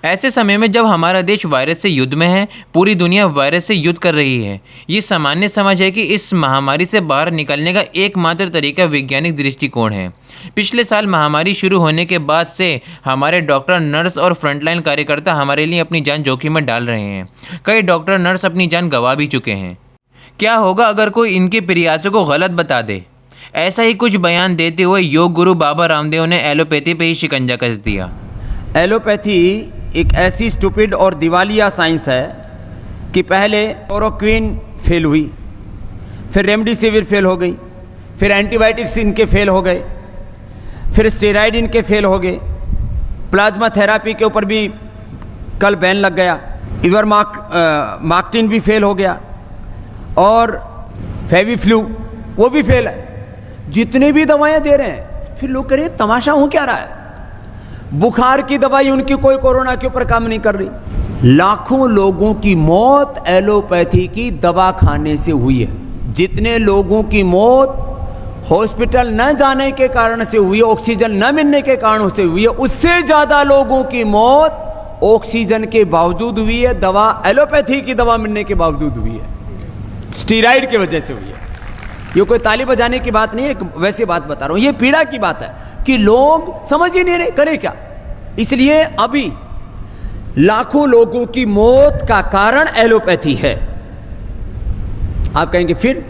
ऐसे समय में जब हमारा देश वायरस से युद्ध में है, पूरी दुनिया वायरस से युद्ध कर रही है, ये सामान्य समझ है कि इस महामारी से बाहर निकलने का एकमात्र तरीका वैज्ञानिक दृष्टिकोण है। पिछले साल महामारी शुरू होने के बाद से हमारे डॉक्टर, नर्स और फ्रंटलाइन कार्यकर्ता हमारे लिए अपनी जान जोखिम में डाल रहे हैं। कई डॉक्टर, नर्स अपनी जान गंवा भी चुके हैं। क्या होगा अगर कोई इनके प्रयासों को गलत बता दे? ऐसा ही कुछ बयान देते हुए योग गुरु बाबा रामदेव ने एलोपैथी पे ही शिकंजा कस दिया। एलोपैथी एक ऐसी स्टूपिड और दिवालिया साइंस है कि पहले क्लोरोक्विन फेल हुई, फिर रेमडेसिविर फेल हो गई, फिर एंटीबायोटिक्स इनके फेल हो गए, फिर स्टेरॉइड इनके फेल हो गए, प्लाज्मा थेरापी के ऊपर भी कल बैन लग गया, इवरमाक्टिन भी फेल हो गया और फेविफ्लू वो भी फेल है। जितने भी दवाएं दे रहे हैं, फिर लोग कह रहे हैं तमाशा हो क्या रहा है। बुखार की दवाई उनकी कोई कोरोना के ऊपर काम नहीं कर रही। लाखों लोगों की मौत एलोपैथी की दवा खाने से हुई है। जितने लोगों की मौत हॉस्पिटल न जाने के कारण से हुई है, ऑक्सीजन न मिलने के कारण से हुई है, उससे ज्यादा लोगों की मौत ऑक्सीजन के बावजूद हुई है, दवा एलोपैथी की दवा मिलने के बावजूद हुई है, स्टीराइड की वजह से हुई है। ये कोई ताली बजाने की बात नहीं है, एक वैसी बात बता रहा हूं। ये पीड़ा की बात है कि लोग समझ ही नहीं रहे करें क्या। इसलिए अभी लाखों लोगों की मौत का कारण एलोपैथी है। आप कहेंगे फिर,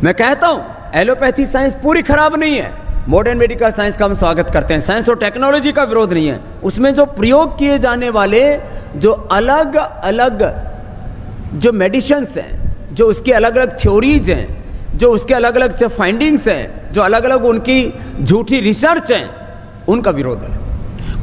मैं कहता हूं एलोपैथी साइंस पूरी खराब नहीं है। मॉडर्न मेडिकल साइंस का हम स्वागत करते हैं। साइंस और टेक्नोलॉजी का विरोध नहीं है। उसमें जो प्रयोग किए जाने वाले जो अलग अलग जो मेडिसिन्स हैं, जो उसकी अलग अलग थ्योरीज हैं, जो उसके अलग अलग फाइंडिंग्स हैं, जो अलग अलग उनकी झूठी रिसर्च हैं, उनका विरोध है।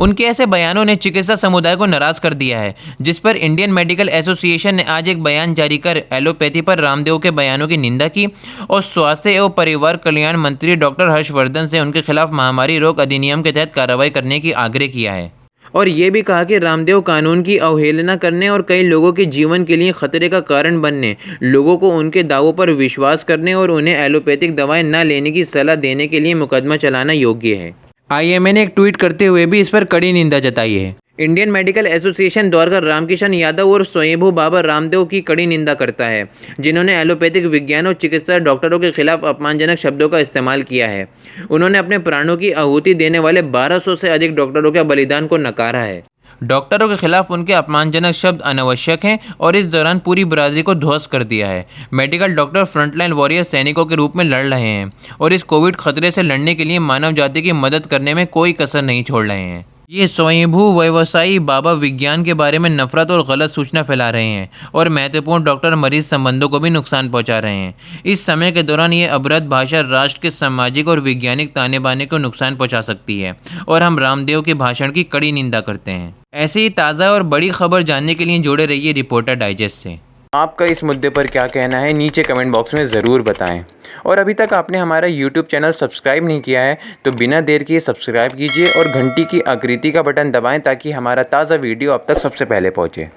उनके ऐसे बयानों ने चिकित्सा समुदाय को नाराज कर दिया है, जिस पर इंडियन मेडिकल एसोसिएशन ने आज एक बयान जारी कर एलोपैथी पर रामदेव के बयानों की निंदा की और स्वास्थ्य एवं परिवार कल्याण मंत्री डॉक्टर हर्षवर्धन से उनके खिलाफ महामारी रोग अधिनियम के तहत कार्रवाई करने की आग्रह किया है। और ये भी कहा कि रामदेव कानून की अवहेलना करने और कई लोगों के जीवन के लिए खतरे का कारण बनने, लोगों को उनके दावों पर विश्वास करने और उन्हें एलोपैथिक दवाएं न लेने की सलाह देने के लिए मुकदमा चलाना योग्य है। आईएमए ने एक ट्वीट करते हुए भी इस पर कड़ी निंदा जताई है। इंडियन मेडिकल एसोसिएशन द्वारा रामकिशन यादव और स्वयंभू बाबा रामदेव की कड़ी निंदा करता है, जिन्होंने एलोपैथिक विज्ञान और चिकित्सा डॉक्टरों के खिलाफ अपमानजनक शब्दों का इस्तेमाल किया है। उन्होंने अपने प्राणों की आहुति देने वाले 1200 से अधिक डॉक्टरों के बलिदान को नकारा है। डॉक्टरों के खिलाफ उनके अपमानजनक शब्द अनावश्यक हैं और इस दौरान पूरी बरादरी को ध्वस्त कर दिया है। मेडिकल डॉक्टर फ्रंटलाइन वॉरियर सैनिकों के रूप में लड़ रहे हैं और इस कोविड खतरे से लड़ने के लिए मानव जाति की मदद करने में कोई कसर नहीं छोड़ रहे हैं। ये स्वयंभू व्यवसायी बाबा विज्ञान के बारे में नफरत और गलत सूचना फैला रहे हैं और महत्वपूर्ण डॉक्टर मरीज संबंधों को भी नुकसान पहुंचा रहे हैं। इस समय के दौरान ये अभद्र भाषा राष्ट्र के सामाजिक और वैज्ञानिक ताने बाने को नुकसान पहुंचा सकती है और हम रामदेव के भाषण की कड़ी निंदा करते हैं। ऐसे ही ताज़ा और बड़ी खबर जानने के लिए जुड़े रहिए रिपोर्टर डाइजेस्ट से। आपका इस मुद्दे पर क्या कहना है, नीचे कमेंट बॉक्स में ज़रूर बताएं। और अभी तक आपने हमारा YouTube चैनल सब्सक्राइब नहीं किया है तो बिना देर किए सब्सक्राइब कीजिए और घंटी की आकृति का बटन दबाएं ताकि हमारा ताज़ा वीडियो आप तक सबसे पहले पहुंचे।